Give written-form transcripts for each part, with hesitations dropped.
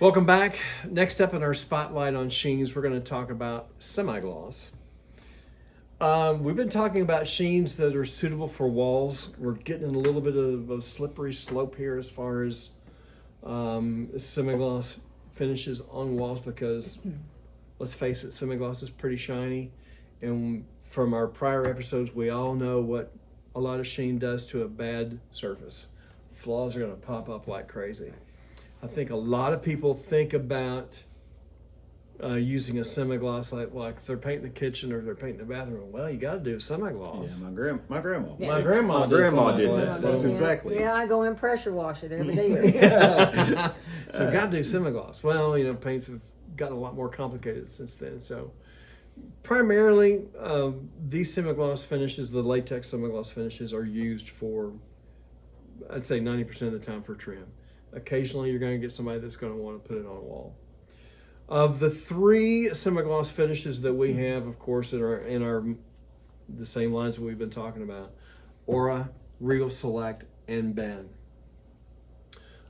Welcome back. Next up in our spotlight on sheens, we're going to talk about semigloss. We've been talking about sheens that are suitable for walls. We're getting a little bit of a slippery slope here as far as semigloss finishes on walls because, let's face it, semigloss is pretty shiny. And from our prior episodes, we all know what a lot of sheen does to a bad surface. Flaws are going to pop up like crazy. I think a lot of people think about using a semigloss like they're painting the kitchen or they're painting the bathroom. Well, you got to do semigloss. Yeah, my grandma. My My grandma did semigloss. that. That's exactly. Yeah, I go in pressure wash it every day. So got to do semigloss. Well, paints have gotten a lot more complicated since then. So primarily, these semigloss finishes, the latex semigloss finishes, are used for, I'd say 90% of the time, for trim. Occasionally, you're going to get somebody that's going to want to put it on a wall. Of the three semigloss finishes that we have, of course, that are in the same lines that we've been talking about, Aura, Regal Select, and Ben.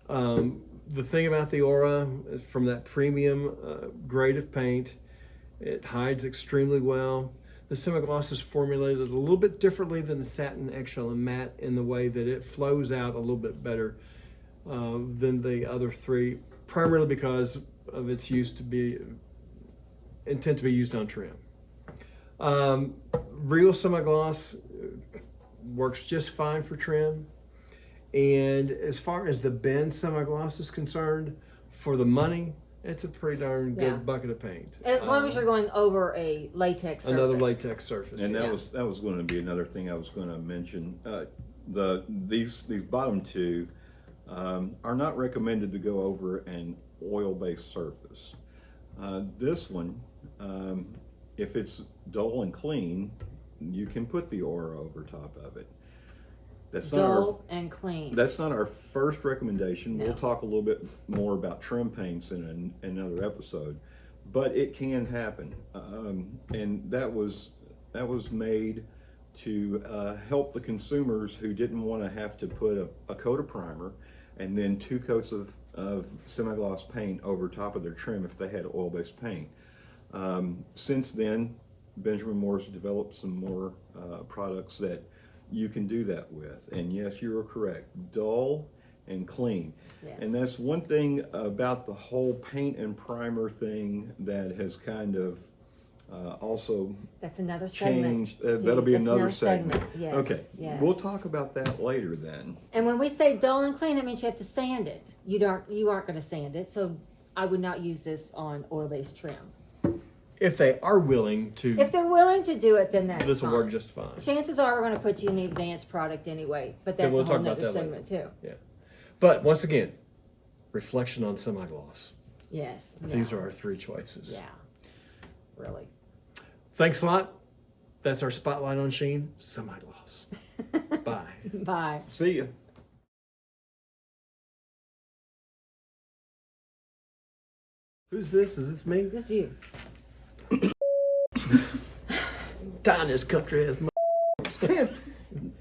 The thing about the Aura is from that premium grade of paint, it hides extremely well. The semigloss is formulated a little bit differently than the satin, eggshell, and matte in the way that it flows out a little bit better than the other three, primarily because of its intent to be used on trim. Real semigloss works just fine for trim. And as far as the Ben semigloss is concerned, for the money, it's a pretty darn good bucket of paint. As long as you're going over a latex surface. Another latex surface. And that was going to be another thing I was going to mention. These bottom two are not recommended to go over an oil-based surface. This one, if it's dull and clean, you can put the Aura over top of it. That's dull and clean. That's not our first recommendation. No. We'll talk a little bit more about trim paints in another episode, but it can happen, and that was made to help the consumers who didn't want to have to put a coat of primer and then 2 coats of semigloss paint over top of their trim if they had oil-based paint. Since then, Benjamin Moore's developed some more products that you can do that with. And yes, you are correct, dull and clean. Yes. And that's one thing about the whole paint and primer thing that has kind of also That's another segment. changed. Steve. That'll be That's another segment. Yes. Okay, Yes. we'll talk about that later then. And when we say dull and clean, that means you have to sand it. You aren't going to sand it, so I would not use this on oil-based trim. If they are willing to, If they're willing to do it, then that's this will fine. work just fine. Chances are we're going to put you in the advanced product anyway, but that's we'll a whole talk about nother that segment too. Yeah. But once again, reflection on semigloss. Yes. These are our three choices. Yeah. Really. Thanks a lot. That's our spotlight on sheen, semigloss. Bye. Bye. See ya. Who's this? Is this me? This is you. Dying this country has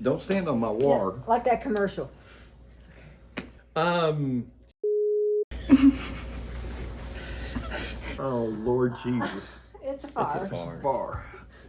Don't stand on my water. Like that commercial. Oh Oh Lord Jesus. It's a fire. It's a far. Far.